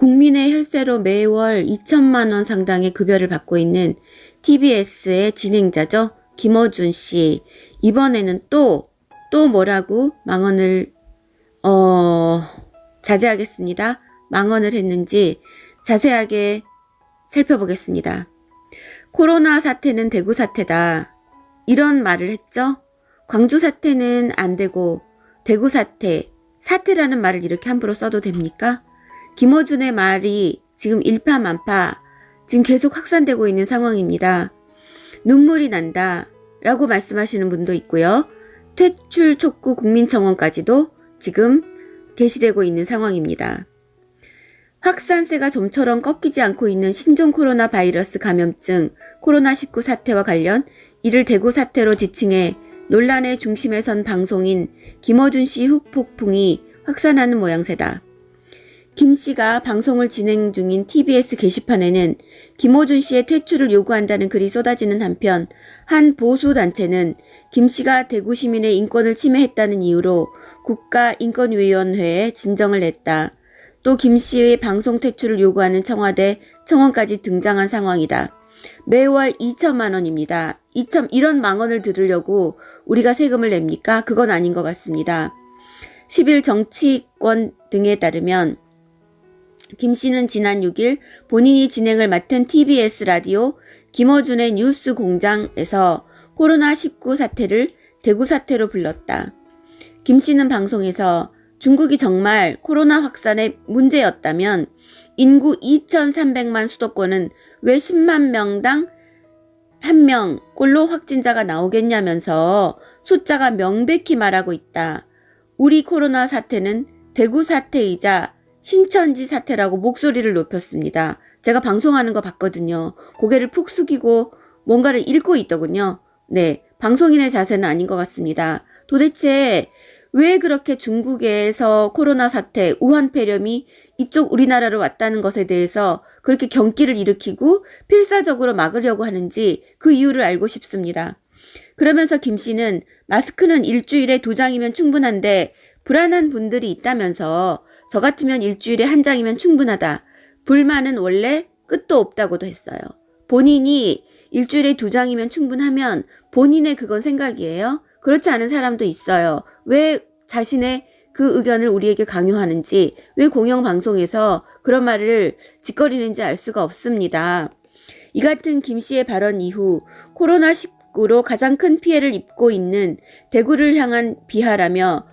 국민의 혈세로 매월 2천만 원 상당의 급여를 받고 있는 TBS의 진행자죠. 김어준 씨. 이번에는 또 뭐라고 망언을 자제하겠습니다. 망언을 했는지 자세하게 살펴보겠습니다. 코로나 사태는 대구 사태다. 이런 말을 했죠. 광주 사태는 안 되고 대구 사태라는 말을 이렇게 함부로 써도 됩니까? 김어준의 말이 지금 일파만파 지금 계속 확산되고 있는 상황입니다. 눈물이 난다 라고 말씀하시는 분도 있고요. 퇴출 촉구 국민청원까지도 지금 게시되고 있는 상황입니다. 확산세가 좀처럼 꺾이지 않고 있는 신종 코로나 바이러스 감염증 코로나19 사태와 관련 이를 대구 사태로 지칭해 논란의 중심에 선 방송인 김어준 씨 후폭풍이 확산하는 모양새다. 김 씨가 방송을 진행 중인 TBS 게시판에는 김어준 씨의 퇴출을 요구한다는 글이 쏟아지는 한편 한 보수단체는 김 씨가 대구 시민의 인권을 침해했다는 이유로 국가인권위원회에 진정을 냈다. 또 김 씨의 방송 퇴출을 요구하는 청와대 청원까지 등장한 상황이다. 매월 2천만 원입니다. 이런 망언을 들으려고 우리가 세금을 냅니까? 그건 아닌 것 같습니다. 10일 정치권 등에 따르면 김 씨는 지난 6일 본인이 진행을 맡은 TBS 라디오 김어준의 뉴스 공장에서 코로나19 사태를 대구 사태로 불렀다. 김 씨는 방송에서 중국이 정말 코로나 확산의 문제였다면 인구 2,300만 수도권은 왜 10만 명당 1명꼴로 확진자가 나오겠냐면서 숫자가 명백히 말하고 있다. 우리 코로나 사태는 대구 사태이자 신천지 사태라고 목소리를 높였습니다. 제가 방송하는 거 봤거든요. 고개를 푹 숙이고 뭔가를 읽고 있더군요. 네, 방송인의 자세는 아닌 것 같습니다. 도대체 왜 그렇게 중국에서 코로나 사태, 우한 폐렴이 이쪽 우리나라로 왔다는 것에 대해서 그렇게 경기를 일으키고 필사적으로 막으려고 하는지 그 이유를 알고 싶습니다. 그러면서 김 씨는 마스크는 일주일에 2장이면 충분한데 불안한 분들이 있다면서 저 같으면 일주일에 1장이면 충분하다. 불만은 원래 끝도 없다고도 했어요. 본인이 일주일에 2장이면 충분하면 본인의 그건 생각이에요. 그렇지 않은 사람도 있어요. 왜 자신의 그 의견을 우리에게 강요하는지, 왜 공영방송에서 그런 말을 짓거리는지 알 수가 없습니다. 이 같은 김 씨의 발언 이후 코로나19로 가장 큰 피해를 입고 있는 대구를 향한 비하라며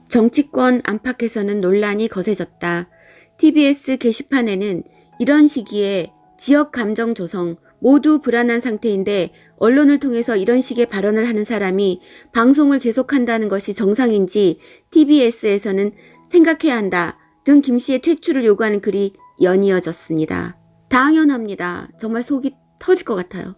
정치권 안팎에서는 논란이 거세졌다. TBS 게시판에는 이런 시기에 지역 감정 조성, 모두 불안한 상태인데 언론을 통해서 이런 식의 발언을 하는 사람이 방송을 계속한다는 것이 정상인지 TBS에서는 생각해야 한다 등 김 씨의 퇴출을 요구하는 글이 연이어졌습니다. 당연합니다. 정말 속이 터질 것 같아요.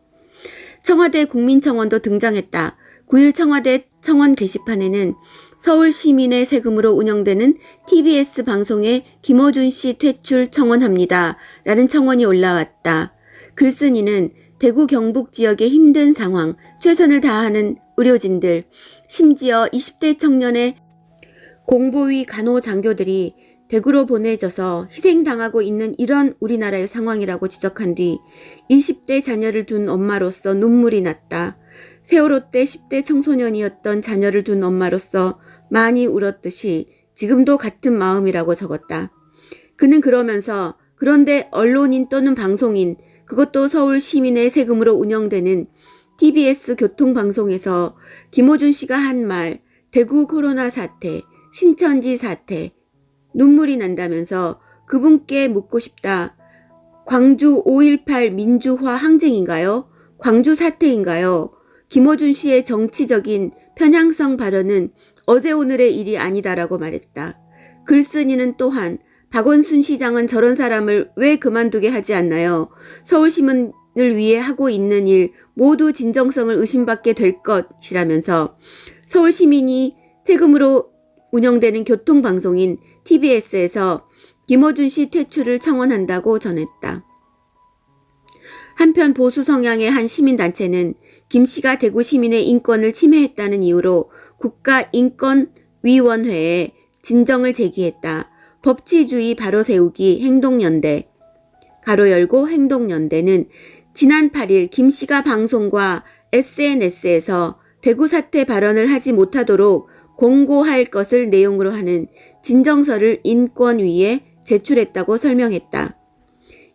청와대 국민청원도 등장했다. 9일 청와대 청원 게시판에는 서울 시민의 세금으로 운영되는 TBS 방송에 김어준 씨 퇴출 청원합니다. 라는 청원이 올라왔다. 글쓴이는 대구 경북 지역의 힘든 상황, 최선을 다하는 의료진들, 심지어 20대 청년의 공보위 간호장교들이 대구로 보내져서 희생당하고 있는 이런 우리나라의 상황이라고 지적한 뒤 20대 자녀를 둔 엄마로서 눈물이 났다. 세월호 때 10대 청소년이었던 자녀를 둔 엄마로서 많이 울었듯이 지금도 같은 마음이라고 적었다. 그는 그러면서 그런데 언론인 또는 방송인, 그것도 서울 시민의 세금으로 운영되는 TBS 교통방송에서 김어준 씨가 한 말, 대구 코로나 사태, 신천지 사태, 눈물이 난다면서 그분께 묻고 싶다. 광주 5.18 민주화 항쟁인가요? 광주 사태인가요? 김어준 씨의 정치적인 편향성 발언은 어제 오늘의 일이 아니다라고 말했다. 글쓴이는 또한 박원순 시장은 저런 사람을 왜 그만두게 하지 않나요? 서울 시민을 위해 하고 있는 일 모두 진정성을 의심받게 될 것이라면서 서울 시민이 세금으로 운영되는 교통방송인 TBS에서 김어준 씨 퇴출을 청원한다고 전했다. 한편 보수 성향의 한 시민단체는 김 씨가 대구 시민의 인권을 침해했다는 이유로 국가인권위원회에 진정을 제기했다. 법치주의 바로 세우기 행동연대 가로 열고 행동연대는 지난 8일 김 씨가 방송과 SNS에서 대구 사태 발언을 하지 못하도록 공고할 것을 내용으로 하는 진정서를 인권위에 제출했다고 설명했다.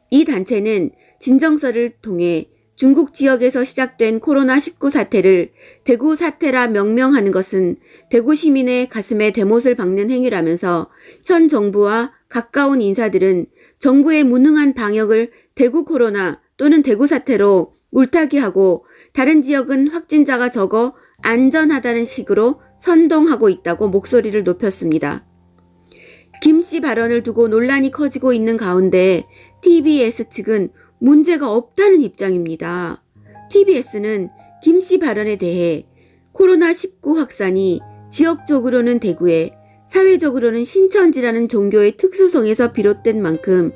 이 단체는 진정서를 통해 중국 지역에서 시작된 코로나19 사태를 대구 사태라 명명하는 것은 대구 시민의 가슴에 대못을 박는 행위라면서 현 정부와 가까운 인사들은 정부의 무능한 방역을 대구 코로나 또는 대구 사태로 물타기하고 다른 지역은 확진자가 적어 안전하다는 식으로 선동하고 있다고 목소리를 높였습니다. 김 씨 발언을 두고 논란이 커지고 있는 가운데 TBS 측은 문제가 없다는 입장입니다. TBS는 김 씨 발언에 대해 코로나19 확산이 지역적으로는 대구에, 사회적으로는 신천지라는 종교의 특수성에서 비롯된 만큼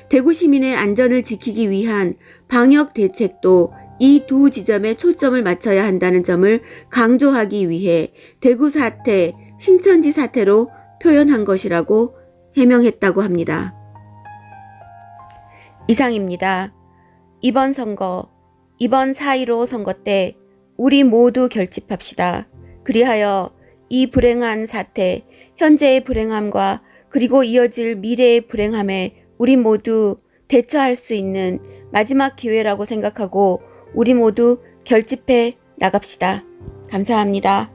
대구 시민의 안전을 지키기 위한 방역 대책도 이 두 지점에 초점을 맞춰야 한다는 점을 강조하기 위해 대구 사태, 신천지 사태로 표현한 것이라고 해명했다고 합니다. 이상입니다. 이번 선거, 이번 4.15 선거 때 우리 모두 결집합시다. 그리하여 이 불행한 사태, 현재의 불행함과 그리고 이어질 미래의 불행함에 우리 모두 대처할 수 있는 마지막 기회라고 생각하고 우리 모두 결집해 나갑시다. 감사합니다.